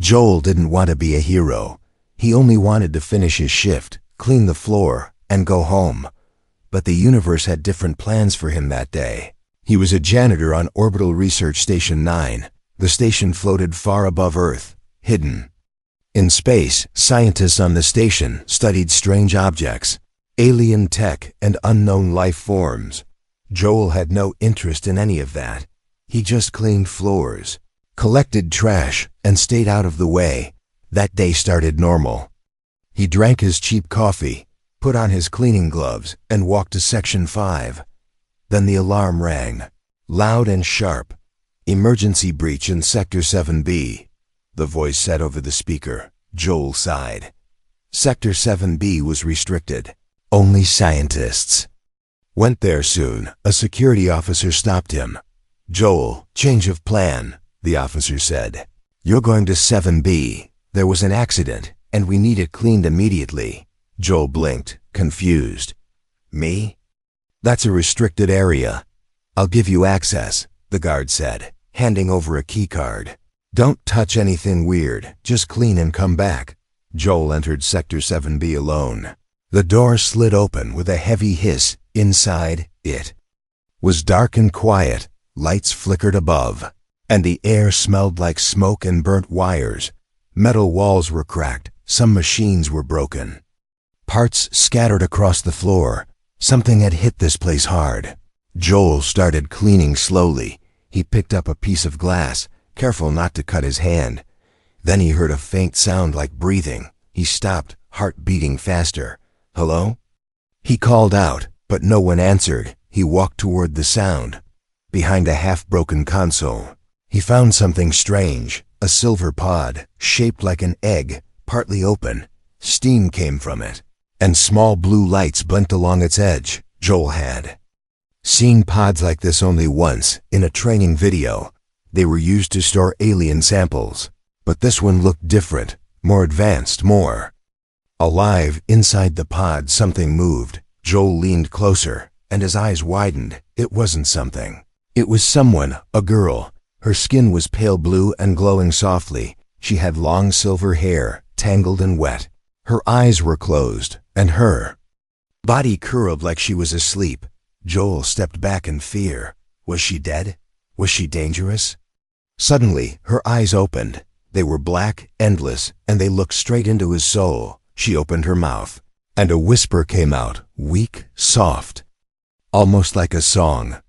Joel didn't want to be a hero. He only wanted to finish his shift, clean the floor, and go home. But the universe had different plans for him that day. He was a janitor on Orbital Research Station 9. The station floated far above Earth, hidden. In space, scientists on the station studied strange objects, alien tech, and unknown life forms. Joel had no interest in any of that. He just cleaned floors, collected trash, and stayed out of the way. That day started normal. He drank his cheap coffee, put on his cleaning gloves, and walked to Section 5. Then the alarm rang, loud and sharp. "Emergency breach in Sector 7B. The voice said over the speaker. Joel sighed. Sector 7B was restricted. Only scientists. Went there soon. A security officer stopped him. "Joel, change of plan," the officer said. "You're going to 7B. There was an accident, and we need it cleaned immediately." Joel blinked, confused. "Me? That's a restricted area." "I'll give you access," the guard said, handing over a key card. "Don't touch anything weird, just clean and come back." Joel entered Sector 7B alone. The door slid open with a heavy hiss. Inside, it was dark and quiet. Lights flickered above, and the air smelled like smoke and burnt wires. Metal walls were cracked. Some machines were broken. Parts scattered across the floor. Something had hit this place hard. Joel started cleaning slowly. He picked up a piece of glass, careful not to cut his hand. Then he heard a faint sound like breathing. He stopped, heart beating faster. "Hello?" He called out, but no one answered. He walked toward the sound. Behind a half-broken console, he found something strange, a silver pod, shaped like an egg, partly open. Steam came from it, and small blue lights blinked along its edge. Joel had seen pods like this only once, in a training video. They were used to store alien samples. But this one looked different, more advanced, more alive. Inside the pod, something moved. Joel leaned closer, and his eyes widened. It wasn't something. It was someone, a girl. Her skin was pale blue and glowing softly. She had long silver hair, tangled and wet. Her eyes were closed, and her body curled like she was asleep. Joel stepped back in fear. Was she dead? Was she dangerous? Suddenly, her eyes opened. They were black, endless, and they looked straight into his soul. She opened her mouth, and a whisper came out, weak, soft, almost like a song.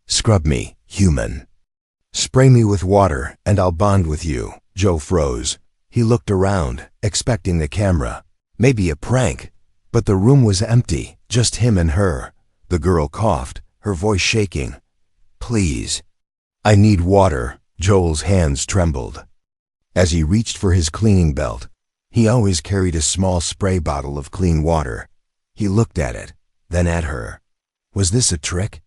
"Scrub me, human. Spray me with water, and I'll bond with you." Joe froze. He looked around, expecting the camera. Maybe a prank. But the room was empty, just him and her. The girl coughed, her voice shaking. "Please. I need water." Joel's hands trembled. As he reached for his cleaning belt, he always carried a small spray bottle of clean water. He looked at it, then at her. Was this a trick?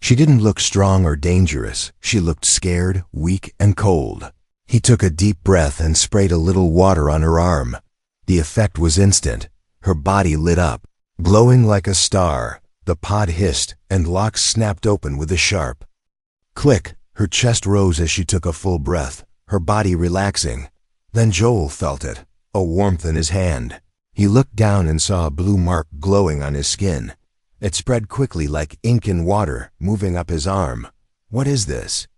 She didn't look strong or dangerous. She looked scared, weak, and cold. He took a deep breath and sprayed a little water on her arm. The effect was instant. Her body lit up, glowing like a star. The pod hissed, and locks snapped open with a sharp click. Her chest rose as she took a full breath, her body relaxing. Then Joel felt it, a warmth in his hand. He looked down and saw a blue mark glowing on his skin. It spread quickly like ink in water, moving up his arm. "What is this?"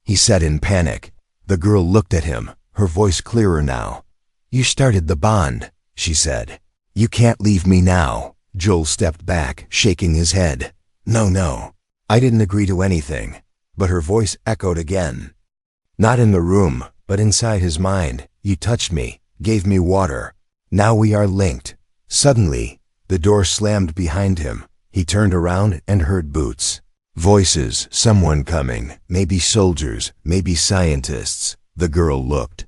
he said in panic. The girl looked at him, her voice clearer now. "You started the bond," she said. "You can't leave me now." Joel stepped back, shaking his head. No, I didn't agree to anything." But her voice echoed again. Not in the room, but inside his mind. "You touched me, gave me water. Now we are linked." Suddenly, the door slammed behind him. He turned around and heard boots. Voices, someone coming, maybe soldiers, maybe scientists. The girl looked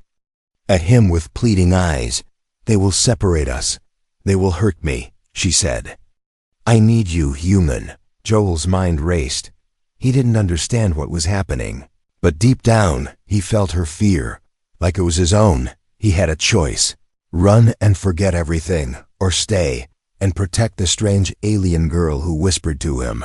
at him with pleading eyes. "They will separate us. They will hurt me," she said. "I need you, human." Joel's mind raced. He didn't understand what was happening. But deep down, he felt her fear, like it was his own. He had a choice. Run and forget everything, or stay and protect the strange alien girl who whispered to him.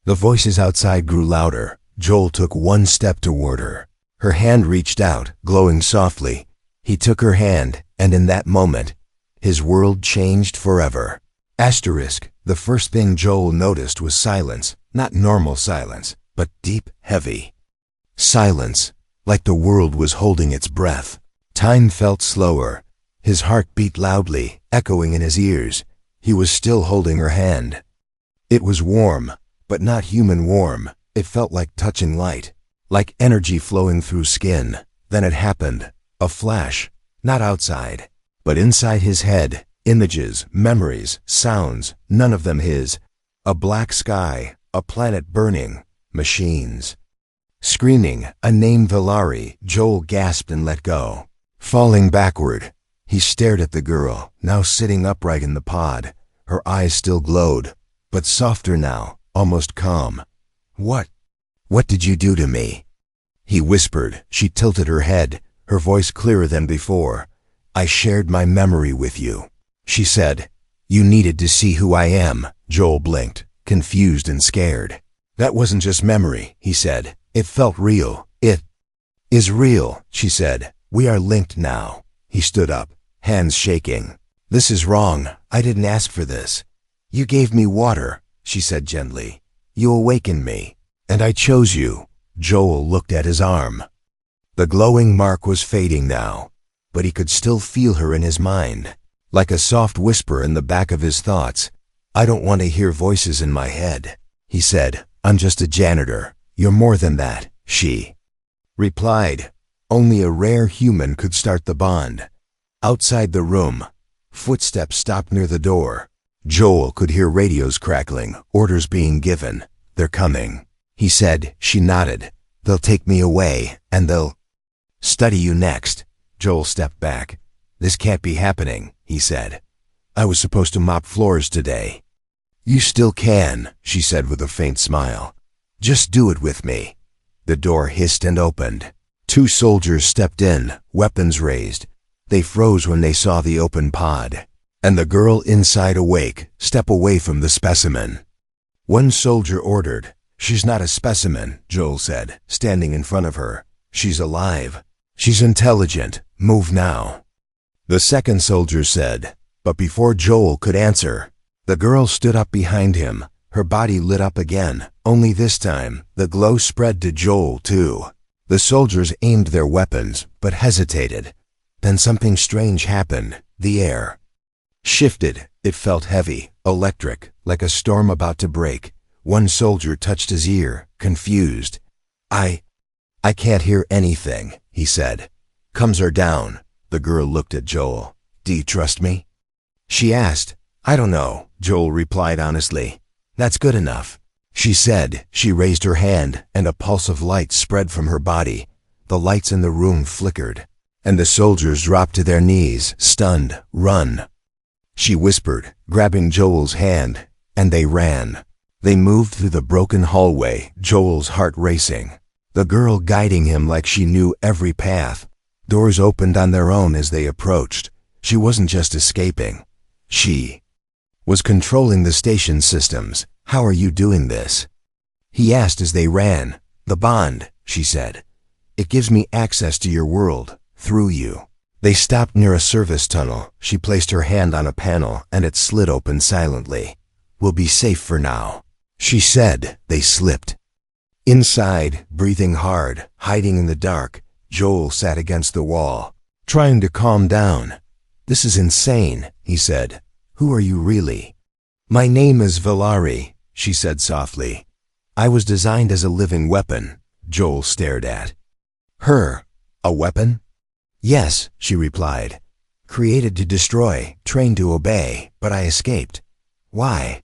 The voices outside grew louder. Joel took one step toward her. Her hand reached out, glowing softly. He took her hand, and in that moment, his world changed forever. Asterisk, the first thing Joel noticed was silence, not normal silence, but deep, heavy silence, like the world was holding its breath. Time felt slower. His heart beat loudly, echoing in his ears. He was still holding her hand. It was warm, but not human warm. It felt like touching light, like energy flowing through skin. Then it happened. A flash, not outside, but inside his head. Images, memories, sounds, none of them his. A black sky, a planet burning, machines screaming, a name Valari. Joel gasped and let go. Falling backward, he stared at the girl, now sitting upright in the pod. Her eyes still glowed, but softer now, almost calm. What did you do to me?" he whispered. She tilted her head, her voice clearer than before. "I shared my memory with you," she said. "You needed to see who I am." Joel blinked, confused and scared. "That wasn't just memory," he said. "It felt real. It is real," she said. "We are linked now." He stood up, hands shaking. "This is wrong. I didn't ask for this." "You gave me water," she said gently. "You awakened me, and I chose you." Joel looked at his arm. The glowing mark was fading now, but he could still feel her in his mind, like a soft whisper in the back of his thoughts. "I don't want to hear voices in my head," he said. "I'm just a janitor. You're more than that," she replied. Only a rare human could start the bond. Outside the room, footsteps stopped near the door. Joel could hear radios crackling, orders being given. "They're coming," he said. She nodded. "They'll take me away, and they'll study you next." Joel stepped back. "This can't be happening," he said. "I was supposed to mop floors today." "You still can," she said with a faint smile. "Just do it with me." The door hissed and opened. 2 soldiers stepped in, weapons raised. They froze when they saw the open pod. And the girl inside awake. "Step away from the specimen." One soldier ordered. "She's not a specimen," Joel said, standing in front of her. "She's alive. She's intelligent. Move now." The second soldier said, but before Joel could answer, the girl stood up behind him. Her body lit up again, only this time, the glow spread to Joel too. The soldiers aimed their weapons, but hesitated. Then something strange happened. The air shifted. It felt heavy, electric, like a storm about to break. One soldier touched his ear, confused. I can't hear anything," he said. "Comms are down." The girl looked at Joel. "Do you trust me?" she asked. "I don't know," Joel replied honestly. "That's good enough," she said. She raised her hand, and a pulse of light spread from her body. The lights in the room flickered, and the soldiers dropped to their knees, stunned. "Run," she whispered, grabbing Joel's hand, and they ran. They moved through the broken hallway, Joel's heart racing. The girl guiding him like she knew every path. Doors opened on their own as they approached. She wasn't just escaping. She was controlling the station systems. "How are you doing this?" he asked as they ran. "The bond," she said. "It gives me access to your world, through you." They stopped near a service tunnel. She placed her hand on a panel, and it slid open silently. "We'll be safe for now," she said. They slipped inside, breathing hard, hiding in the dark. Joel sat against the wall, trying to calm down. "This is insane," he said. "Who are you really?" "My name is Valari," she said softly. "I was designed as a living weapon." Joel stared at her. "A weapon?" "Yes," she replied. "Created to destroy, trained to obey, but I escaped." "Why?"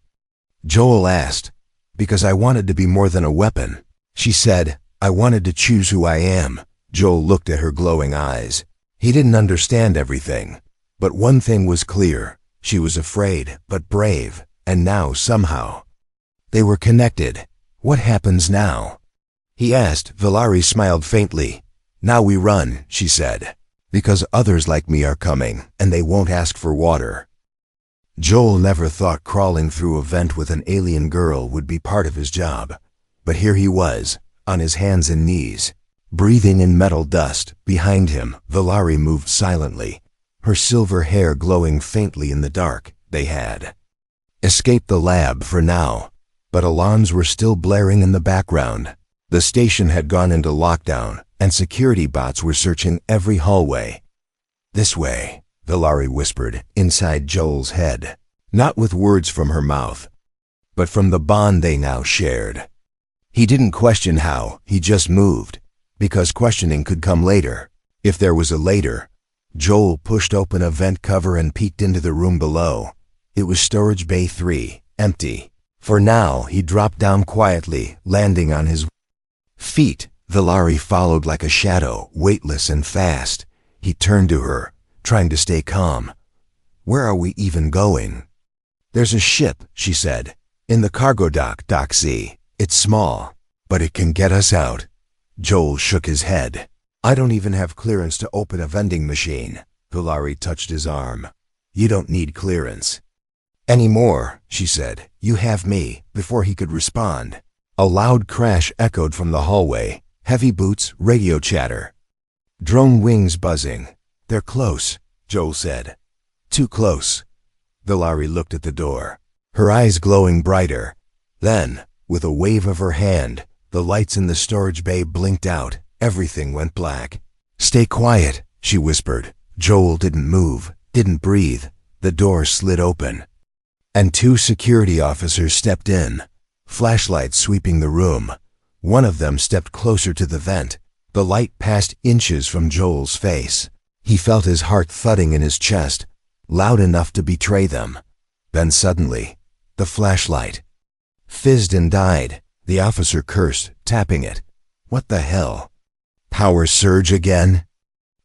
Joel asked. "Because I wanted to be more than a weapon," she said. "I wanted to choose who I am." Joel looked at her glowing eyes. He didn't understand everything, but one thing was clear. She was afraid, but brave, and now, somehow, they were connected. "What happens now?" he asked. Valari smiled faintly. "Now we run," she said, "because others like me are coming, and they won't ask for water." Joel never thought crawling through a vent with an alien girl would be part of his job, but here he was, on his hands and knees, Breathing in metal dust, behind him, Valari moved silently, her silver hair glowing faintly in the dark. They had escaped the lab for now, but alarms were still blaring in the background. The station had gone into lockdown, and security bots were searching every hallway. "This way," Valari whispered inside Joel's head, not with words from her mouth, but from the bond they now shared. He didn't question how, he just moved, because questioning could come later, if there was a later. Joel pushed open a vent cover and peeked into the room below. It was storage bay 3, empty. For now, he dropped down quietly, landing on his feet. Valari followed like a shadow, weightless and fast. He turned to her, trying to stay calm. "Where are we even going?" "There's a ship," she said, "in the cargo dock, Dock C. It's small, but it can get us out." Joel shook his head. "I don't even have clearance to open a vending machine." Valari touched his arm. "You don't need clearance anymore," she said. "You have me." Before he could respond, a loud crash echoed from the hallway. Heavy boots, radio chatter. Drone wings buzzing. "They're close," Joel said. "Too close." Valari looked at the door, her eyes glowing brighter. Then, with a wave of her hand, the lights in the storage bay blinked out. Everything went black. "Stay quiet," she whispered. Joel didn't move, didn't breathe. The door slid open, and 2 security officers stepped in, flashlights sweeping the room. One of them stepped closer to the vent. The light passed inches from Joel's face. He felt his heart thudding in his chest, loud enough to betray them. Then suddenly, the flashlight fizzed and died. The officer cursed, tapping it. "What the hell? Power surge again?"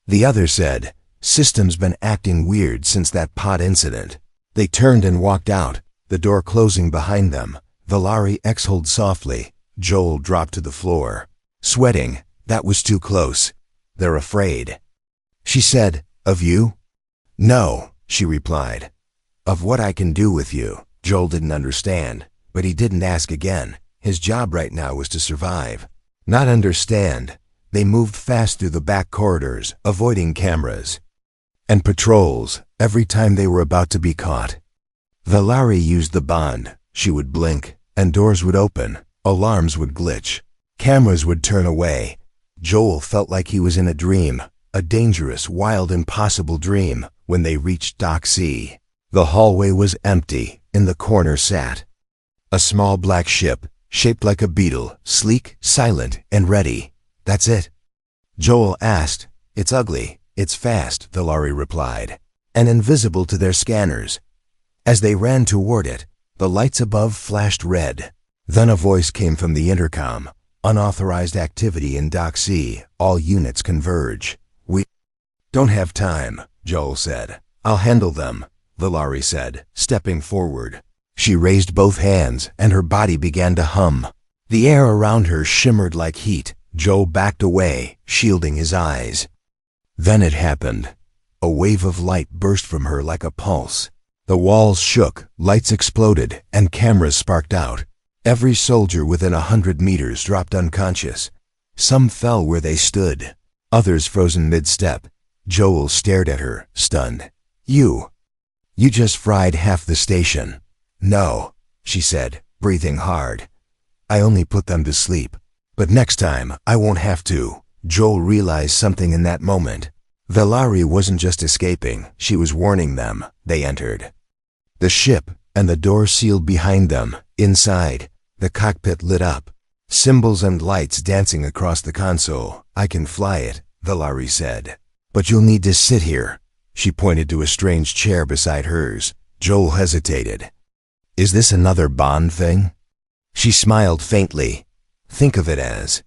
The other said, "System's been acting weird since that pod incident." They turned and walked out, the door closing behind them. Valari exhaled softly. Joel dropped to the floor, sweating. That was too close. "They're afraid," she said. "Of you?" "No," she replied. "Of what I can do with you." Joel didn't understand, but he didn't ask again. His job right now was to survive, not understand. They moved fast through the back corridors, avoiding cameras and patrols every time they were about to be caught. Valari used the bond. She would blink, and doors would open. Alarms would glitch. Cameras would turn away. Joel felt like he was in a dream, a dangerous, wild, impossible dream. When they reached Dock C, the hallway was empty. In the corner sat a small black ship, shaped like a beetle, sleek, silent, and ready. "That's it?" Joel asked. "It's ugly. It's fast," Valari replied, and invisible to their scanners. As they ran toward it, the lights above flashed red. Then a voice came from the intercom. "Unauthorized activity in Dock C. All units converge." "We don't have time," Joel said. "I'll handle them," Valari said, stepping forward. She raised both hands, and her body began to hum. The air around her shimmered like heat. Joel backed away, shielding his eyes. Then it happened. A wave of light burst from her like a pulse. The walls shook, lights exploded, and cameras sparked out. Every soldier within 100 meters dropped unconscious. Some fell where they stood, others frozen mid-step. Joel stared at her, stunned. You just fried half the station." "No," she said, breathing hard. "I only put them to sleep. But next time, I won't have to." Joel realized something in that moment. Valari wasn't just escaping, she was warning them. They entered the ship, and the door sealed behind them. Inside, the cockpit lit up, symbols and lights dancing across the console. "I can fly it," Valari said. "But you'll need to sit here." She pointed to a strange chair beside hers. Joel hesitated. "Is this another Bond thing?" She smiled faintly. "Think of it as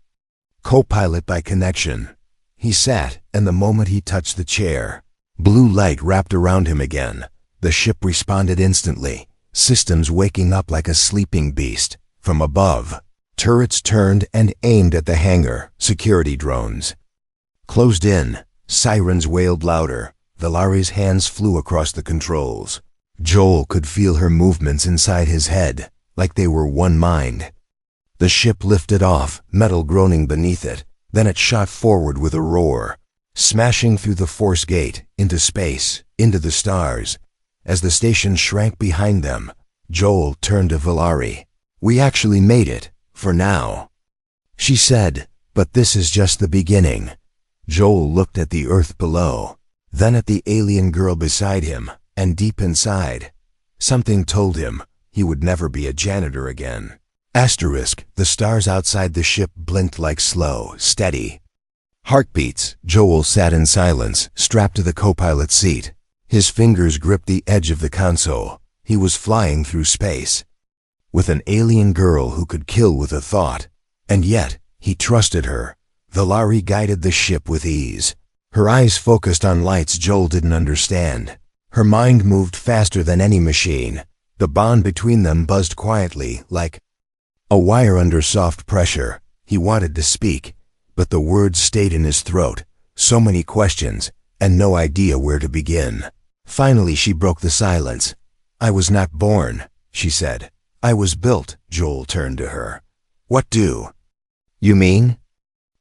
co-pilot by connection." He sat, and the moment he touched the chair, blue light wrapped around him again. The ship responded instantly, systems waking up like a sleeping beast. From above, turrets turned and aimed at the hangar. Security drones closed in. Sirens wailed louder. Valari's hands flew across the controls. Joel could feel her movements inside his head, like they were one mind. The ship lifted off, metal groaning beneath it. Then it shot forward with a roar, smashing through the force gate, into space, into the stars. As the station shrank behind them, Joel turned to Valari. "We actually made it, for now," she said, "but this is just the beginning." Joel looked at the Earth below, then at the alien girl beside him, and deep inside, something told him he would never be a janitor again. The stars outside the ship blinked like slow, steady heartbeats. Joel sat in silence, strapped to the co-pilot seat. His fingers gripped the edge of the console. He was flying through space with an alien girl who could kill with a thought. And yet, he trusted her. Valari guided the ship with ease. Her eyes focused on lights Joel didn't understand. Her mind moved faster than any machine. The bond between them buzzed quietly, like a wire under soft pressure. He wanted to speak, but the words stayed in his throat. So many questions, and no idea where to begin. Finally, she broke the silence. "I was not born," she said. "I was built." Joel turned to her. "What do you mean?"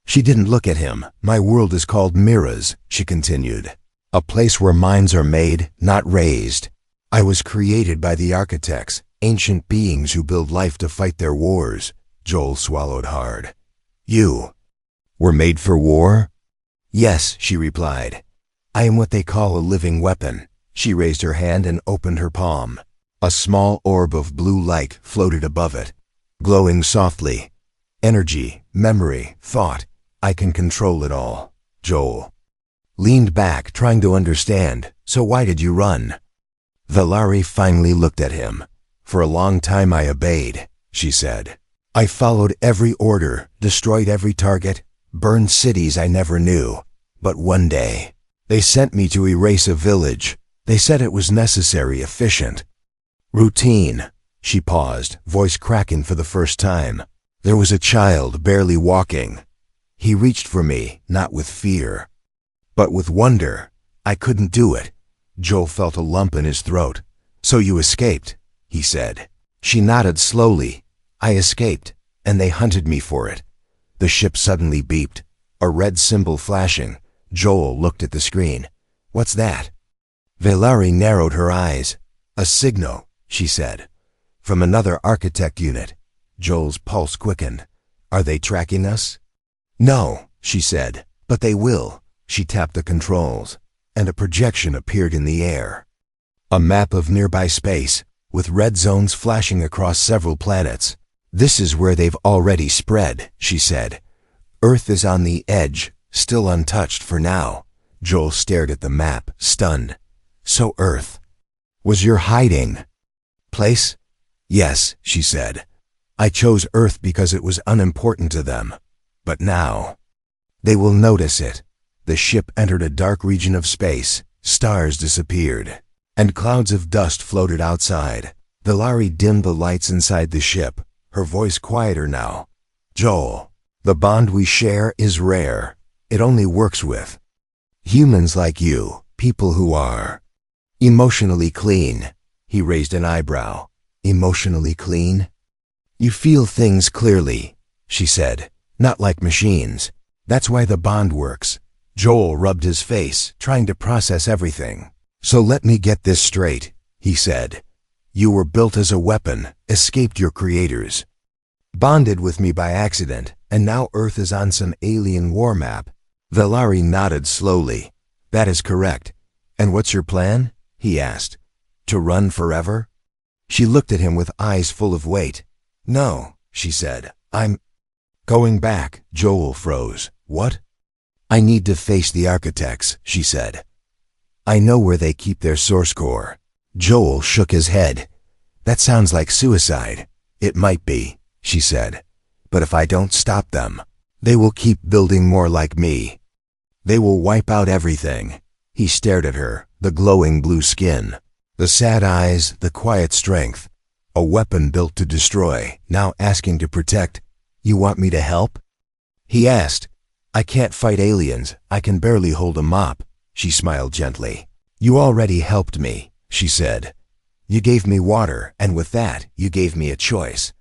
She didn't look at him. "My world is called Mirrors," she continued. "A place where minds are made, not raised. I was created by the architects, ancient beings who build life to fight their wars." Joel swallowed hard. "You were made for war?" "Yes," she replied. "I am what they call a living weapon." She raised her hand and opened her palm. A small orb of blue light floated above it, glowing softly. "Energy, memory, thought. I can control it all." Joel leaned back, trying to understand. "So why did you run?" Valari finally looked at him. "For a long time I obeyed," she said. "I followed every order, destroyed every target, burned cities I never knew. But one day, they sent me to erase a village. They said it was necessary, efficient. Routine." She paused, voice cracking for the first time. "There was a child barely walking. He reached for me, not with fear, but with wonder. I couldn't do it." Joel felt a lump in his throat. "So you escaped," he said. She nodded slowly. "I escaped, and they hunted me for it." The ship suddenly beeped, a red symbol flashing. Joel looked at the screen. "What's that?" Valari narrowed her eyes. "A signal," she said. "From another architect unit." Joel's pulse quickened. "Are they tracking us?" "No," she said, "but they will." She tapped the controls, and a projection appeared in the air. A map of nearby space, with red zones flashing across several planets. "This is where they've already spread," she said. "Earth is on the edge, still untouched for now." Joel stared at the map, stunned. "So Earth was your hiding place?" "Yes," she said. "I chose Earth because it was unimportant to them. But now, they will notice it." The ship entered a dark region of space. Stars disappeared, and clouds of dust floated outside. Valari dimmed the lights inside the ship, her voice quieter now. "Joel, the bond we share is rare. It only works with humans like you, people who are emotionally clean." He raised an eyebrow. "Emotionally clean?" "You feel things clearly," she said. "Not like machines. That's why the bond works." Joel rubbed his face, trying to process everything. "So let me get this straight," he said. "You were built as a weapon, escaped your creators, bonded with me by accident, and now Earth is on some alien war map." Valari nodded slowly. "That is correct. And what's your plan?" he asked. "To run forever?" She looked at him with eyes full of weight. "No," she said. "I'm going back." Joel froze. "What?" "I need to face the architects," she said. "I know where they keep their source core." Joel shook his head. "That sounds like suicide." "It might be," she said. "But if I don't stop them, they will keep building more like me. They will wipe out everything." He stared at her, the glowing blue skin, the sad eyes, the quiet strength. A weapon built to destroy, now asking to protect. "You want me to help?" he asked. "I can't fight aliens. I can barely hold a mop." She smiled gently. "You already helped me," she said. "You gave me water, and with that, you gave me a choice."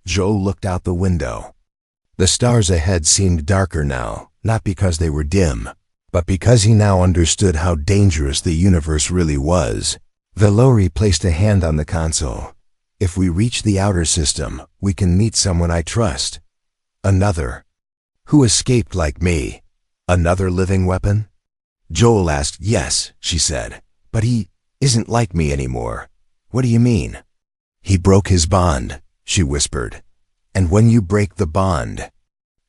Joel looked out the window. The stars ahead seemed darker now, not because they were dim, but because he now understood how dangerous the universe really was. Valori placed a hand on the console. If we reach the outer system, we can meet someone I trust. Another. Who escaped like me? Another living weapon? Joel asked. Yes, she said. But he isn't like me anymore. What do you mean? He broke his bond, she whispered. And when you break the bond,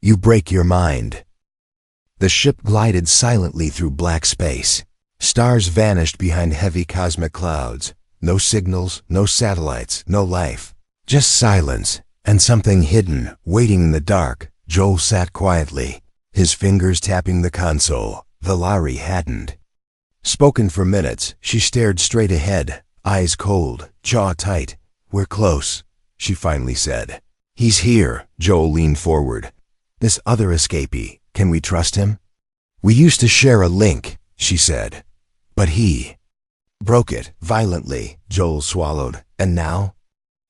you break your mind. The ship glided silently through black space. Stars vanished behind heavy cosmic clouds. No signals, no satellites, no life. Just silence, and something hidden, waiting in the dark. Joel sat quietly, his fingers tapping the console. Valori hadn't spoken for minutes. She stared straight ahead, eyes cold, jaw tight. We're close, she finally said. He's here. Joel leaned forward. This other escapee, can we trust him? We used to share a link, she said. But he broke it violently. Joel swallowed. And now?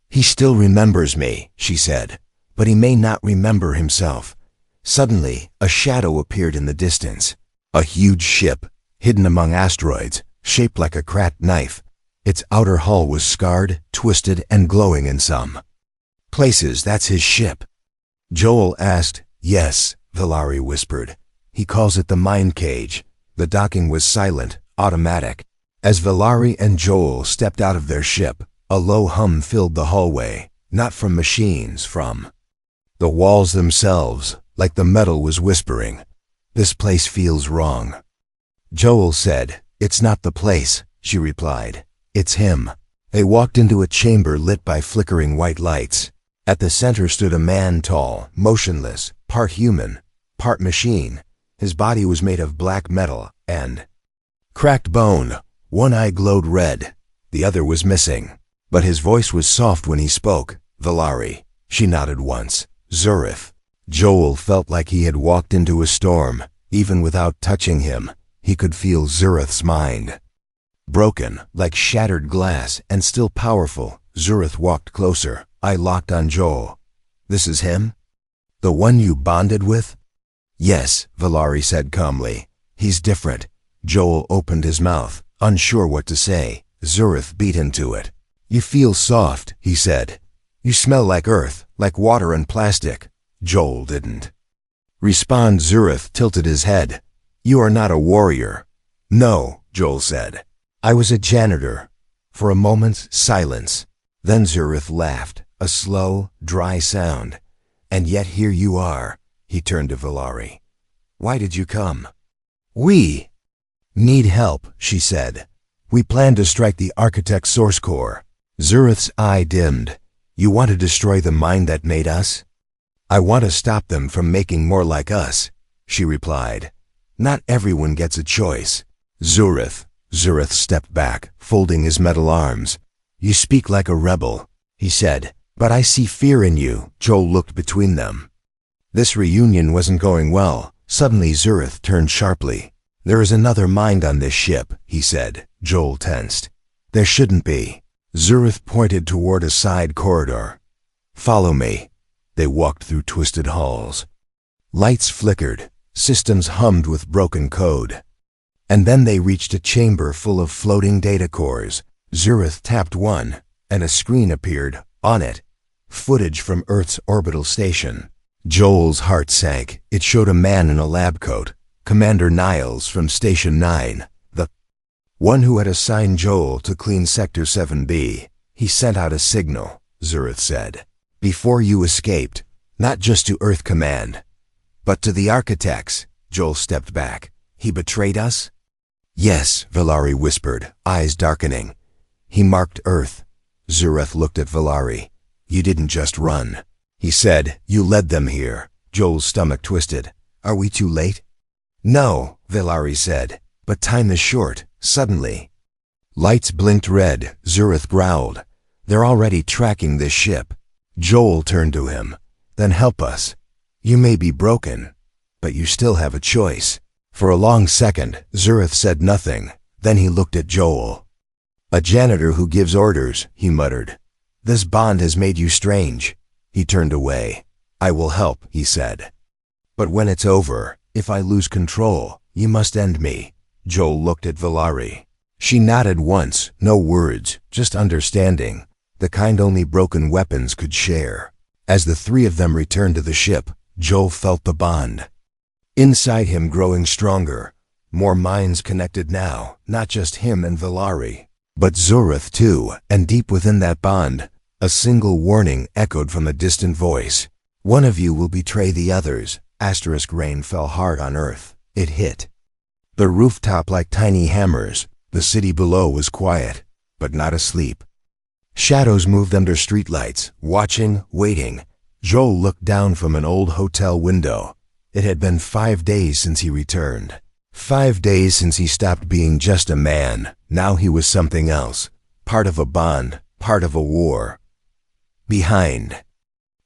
He still remembers me, she said, but he may not remember himself. Suddenly, a shadow appeared in the distance. A huge ship, hidden among asteroids, shaped like a cracked knife. Its outer hull was scarred, twisted, and glowing in some places. That's his ship? Joel asked. Yes, Valori whispered. He calls it the mind cage. The docking was silent, automatic. As Valori and Joel stepped out of their ship, a low hum filled the hallway, not from machines, from the walls themselves, like the metal was whispering. This place feels wrong. Joel said. It's not the place, she replied. It's him. They walked into a chamber lit by flickering white lights. At the center stood a man, tall, motionless, part human, part machine. His body was made of black metal and cracked bone. One eye glowed red, the other was missing. But his voice was soft when he spoke. Valori. She nodded once. Zurith. Joel felt like he had walked into a storm. Even without touching him, he could feel Zurith's mind. Broken, like shattered glass, and still powerful. Zurith walked closer. I locked on Joel. This is him? The one you bonded with? Yes, Valori said calmly. He's different. Joel opened his mouth, unsure what to say. Zurith beat into it. You feel soft, he said. You smell like earth, like water and plastic. Joel didn't respond. Zurith tilted his head. You are not a warrior. No, Joel said. I was a janitor. For a moment, silence. Then Zurith laughed, a slow, dry sound. And yet here you are. He turned to Valori. Why did you come? We need help, she said. We plan to strike the Architect's source core. Zurith's eye dimmed. You want to destroy the mind that made us? I want to stop them from making more like us, she replied. Not everyone gets a choice. Zurith stepped back, folding his metal arms. You speak like a rebel, he said, but I see fear in you. Joel looked between them. This reunion wasn't going well. Suddenly Zurith turned sharply. There is another mind on this ship, he said. Joel tensed. There shouldn't be. Zurith pointed toward a side corridor. Follow me. They walked through twisted halls. Lights flickered. Systems hummed with broken code. And then they reached a chamber full of floating data cores. Zurith tapped one, and a screen appeared. On it, footage from Earth's orbital station. Joel's heart sank. It showed a man in a lab coat, Commander Niles from Station 9, the one who had assigned Joel to clean Sector 7B. He sent out a signal, Zurith said. Before you escaped, not just to Earth Command, but to the Architects. Joel stepped back. He betrayed us? Yes, Valori whispered, eyes darkening. He marked Earth. Zurith looked at Valori. You didn't just run. He said, you led them here. Joel's stomach twisted. Are we too late? No, Valori said, but time is short. Suddenly, lights blinked red. Zurith growled. They're already tracking this ship. Joel turned to him. Then help us. You may be broken, but you still have a choice. For a long second, Zurith said nothing. Then he looked at Joel. A janitor who gives orders, he muttered. This bond has made you strange. He turned away. I will help, he said. But when it's over, if I lose control, you must end me. Joel looked at Valari. She nodded once, no words, just understanding, the kind only broken weapons could share. As the three of them returned to the ship, Joel felt the bond inside him growing stronger. More minds connected now, not just him and Valari, but Zurith too, and deep within that bond, a single warning echoed from a distant voice. One of you will betray the others. Rain fell hard on Earth. It hit the rooftop like tiny hammers. The city below was quiet, but not asleep. Shadows moved under streetlights, watching, waiting. Joel looked down from an old hotel window. It had been 5 days since he returned. 5 days since he stopped being just a man. Now he was something else. Part of a bond, part of a war. Behind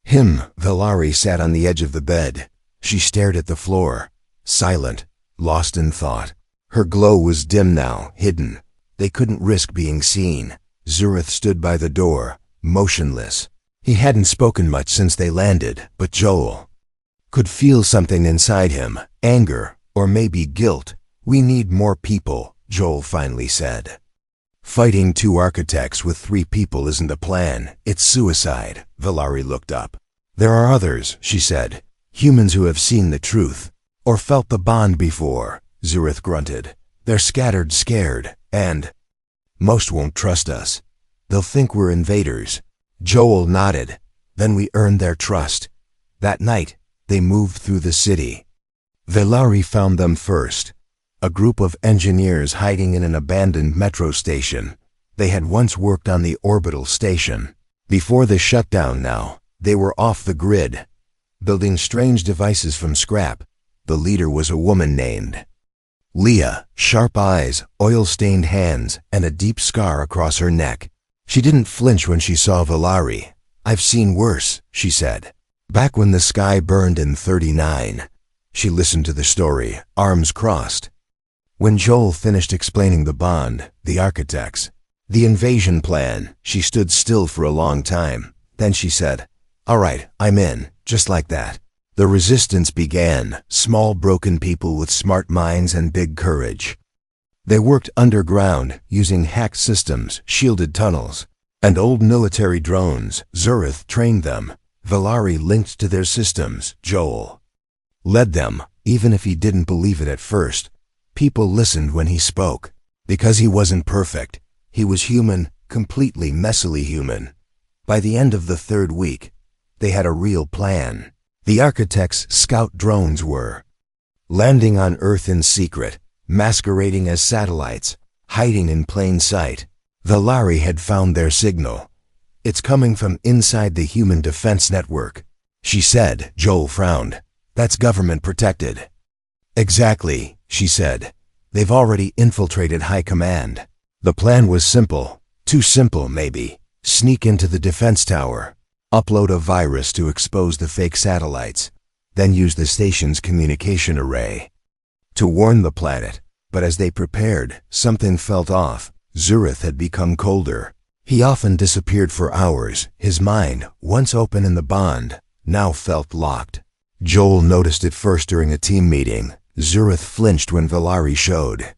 him, Valari sat on the edge of the bed. She stared at the floor, silent, lost in thought. Her glow was dim now, hidden. They couldn't risk being seen. Zurith stood by the door, motionless. He hadn't spoken much since they landed, but Joel could feel something inside him, anger, or maybe guilt. We need more people, Joel finally said. Fighting 2 architects with 3 people isn't a plan. It's suicide. Valari looked up. There are others, she said. Humans who have seen the truth, or felt the bond before. Zurith grunted. They're scattered, scared, and most won't trust us. They'll think we're invaders. Joel nodded. Then we earned their trust. That night, they moved through the city. Valari found them first. A group of engineers hiding in an abandoned metro station. They had once worked on the orbital station. Before the shutdown now, they were off the grid, building strange devices from scrap. The leader was a woman named Leah, sharp eyes, oil-stained hands, and a deep scar across her neck. She didn't flinch when she saw Valari. I've seen worse, she said. Back when the sky burned in 39. She listened to the story, arms crossed. When Joel finished explaining the bond, the architects, the invasion plan, she stood still for a long time. Then she said, "All right, I'm in," just like that. The resistance began, small broken people with smart minds and big courage. They worked underground, using hacked systems, shielded tunnels, and old military drones. Zurith trained them. Valari linked to their systems. Joel led them, even if he didn't believe it at first. People listened when he spoke. Because he wasn't perfect. He was human, completely messily human. By the end of the 3rd week, they had a real plan. The architects' scout drones were landing on Earth in secret, masquerading as satellites, hiding in plain sight. Valari had found their signal. It's coming from inside the human defense network, she said. Joel frowned. That's government protected. Exactly, she said. They've already infiltrated high command. The plan was simple. Too simple, maybe. Sneak into the defense tower, upload a virus to expose the fake satellites, then use the station's communication array to warn the planet. But as they prepared, something felt off. Zurith had become colder. He often disappeared for hours. His mind, once open in the bond, now felt locked. Joel noticed it first during a team meeting. Zurith flinched when Valari showed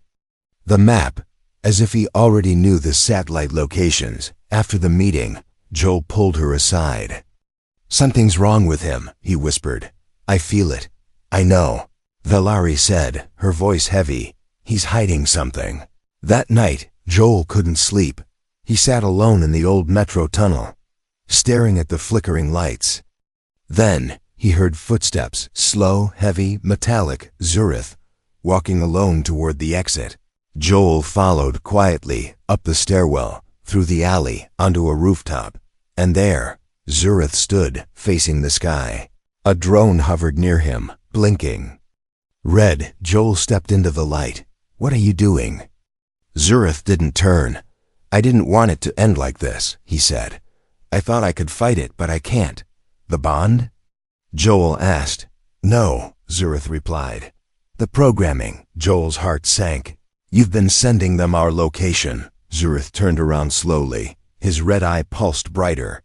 the map, as if he already knew the satellite locations. After the meeting, Joel pulled her aside. "Something's wrong with him," he whispered. "I feel it. I know." Valari said, her voice heavy. "He's hiding something." That night, Joel couldn't sleep. He sat alone in the old metro tunnel, staring at the flickering lights. Then, he heard footsteps, slow, heavy, metallic. Zurith, walking alone toward the exit. Joel followed quietly, up the stairwell, through the alley, onto a rooftop. And there, Zurith stood, facing the sky. A drone hovered near him, blinking red. Joel stepped into the light. "What are you doing?" Zurith didn't turn. "I didn't want it to end like this," he said. "I thought I could fight it, but I can't." "The bond?" Joel asked. "No," Zurith replied. "The programming." Joel's heart sank. "You've been sending them our location." Zurith turned around slowly. His red eye pulsed brighter.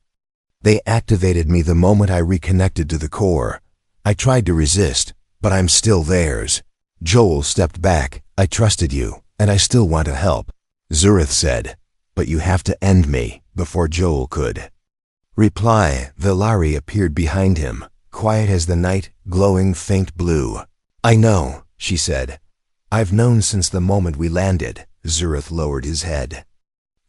They activated me the moment I reconnected to the core. I tried to resist, but I'm still theirs. Joel stepped back. I trusted you, and I still want to help. Zurith said, but you have to end me before Joel could reply. Vilari appeared behind him, quiet as the night, glowing faint blue. I know, she said. I've known since the moment we landed. Zurith lowered his head.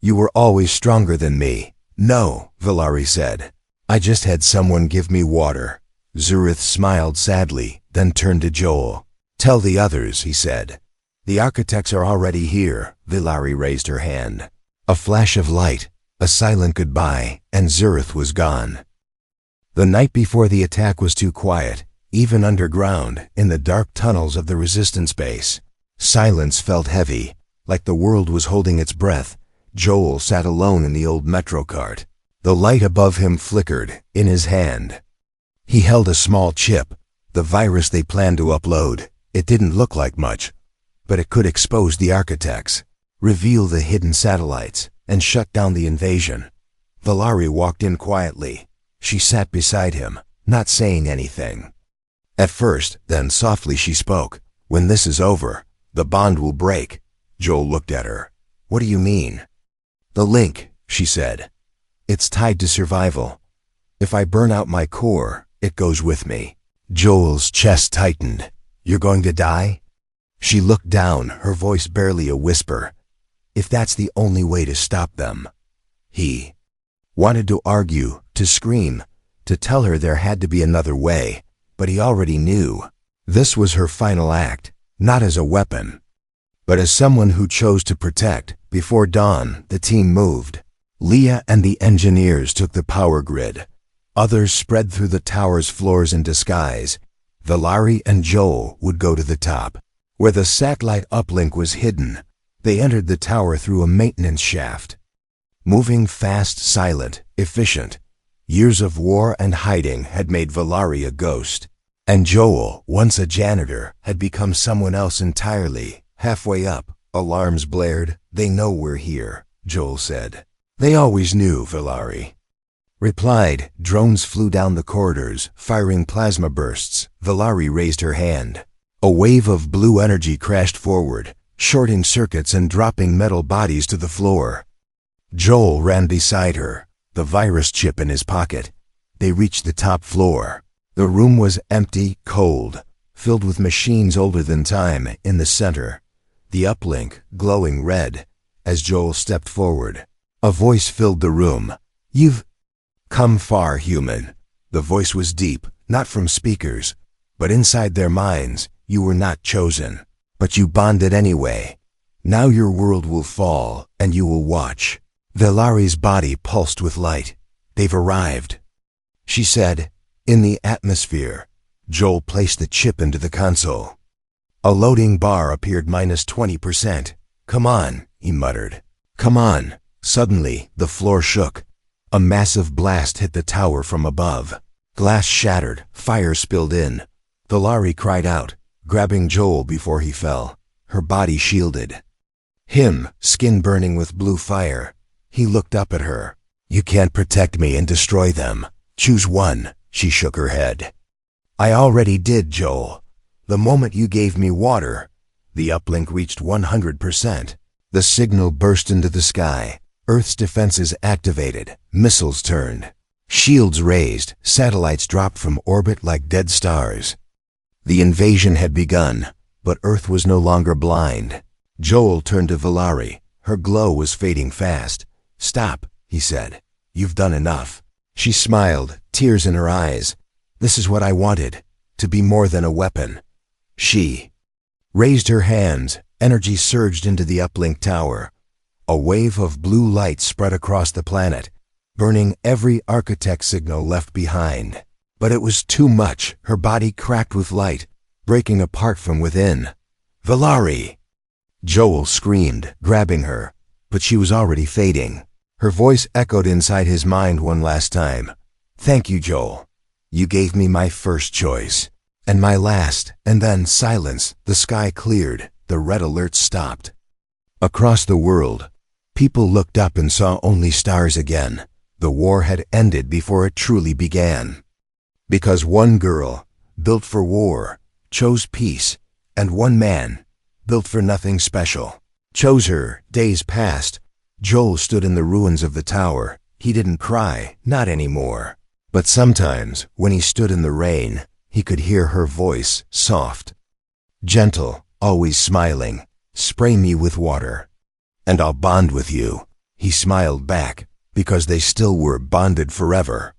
You were always stronger than me. No, Vilari said. I just had someone give me water. Zurith smiled sadly, then turned to Joel. Tell the others, he said. The architects are already here. Vilari raised her hand. A flash of light, a silent goodbye, and Zurith was gone. The night before the attack was too quiet, even underground, in the dark tunnels of the resistance base. Silence felt heavy, like the world was holding its breath. Joel sat alone in the old metro cart. The light above him flickered, in his hand. He held a small chip, the virus they planned to upload. It didn't look like much, but it could expose the architects, reveal the hidden satellites, and shut down the invasion. Vilari walked in quietly. She sat beside him, not saying anything. At first, then softly she spoke. When this is over, the bond will break. Joel looked at her. What do you mean? The link, she said. It's tied to survival. If I burn out my core, it goes with me. Joel's chest tightened. You're going to die? She looked down, her voice barely a whisper. If that's the only way to stop them. He wanted to argue, to scream, to tell her there had to be another way, but he already knew. This was her final act, not as a weapon, but as someone who chose to protect. Before dawn, the team moved. Leah and the engineers took the power grid. Others spread through the tower's floors in disguise. Vilari and Joel would go to the top. Where the satellite uplink was hidden, they entered the tower through a maintenance shaft. Moving fast, silent, efficient. Years of war and hiding had made Vilari a ghost. And Joel, once a janitor, had become someone else entirely. Halfway up, alarms blared. They know we're here, Joel said. They always knew, Vilari replied. Drones flew down the corridors, firing plasma bursts. Vilari raised her hand. A wave of blue energy crashed forward, shorting circuits and dropping metal bodies to the floor. Joel ran beside her, the virus chip in his pocket. They reached the top floor. The room was empty, cold, filled with machines older than time. In the center, the uplink, glowing red. As Joel stepped forward, a voice filled the room. You've come far, human. The voice was deep, not from speakers, but inside their minds. You were not chosen, but you bonded anyway. Now your world will fall, and you will watch. Vilari's body pulsed with light. They've arrived, she said. In the atmosphere, Joel placed the chip into the console. A loading bar appeared -20%. Come on, he muttered. Come on. Suddenly, the floor shook. A massive blast hit the tower from above. Glass shattered, fire spilled in. Vilari cried out, grabbing Joel before he fell, her body shielded. Him, skin burning with blue fire. He looked up at her. You can't protect me and destroy them. Choose one. She shook her head. I already did, Joel. The moment you gave me water. The uplink reached 100%. The signal burst into the sky. Earth's defenses activated. Missiles turned. Shields raised. Satellites dropped from orbit like dead stars. The invasion had begun, but Earth was no longer blind. Joel turned to Vilari. Her glow was fading fast. Stop, he said. You've done enough. She smiled, tears in her eyes. This is what I wanted, to be more than a weapon. She raised her hands. Energy surged into the uplink tower. A wave of blue light spread across the planet, burning every architect signal left behind. But it was too much. Her body cracked with light, breaking apart from within. Vilari! Joel screamed, grabbing her, but she was already fading. Her voice echoed inside his mind one last time. Thank you, Joel. You gave me my first choice. And my last. And then silence. The sky cleared. The red alert stopped. Across the world, people looked up and saw only stars again. The war had ended before it truly began. Because one girl, built for war, chose peace, and one man, built for nothing special, chose her. Days passed. Joel stood in the ruins of the tower. He didn't cry, not anymore. But sometimes, when he stood in the rain, he could hear her voice, soft, gentle, always smiling. "Spray me with water, and I'll bond with you." He smiled back, because they still were bonded forever.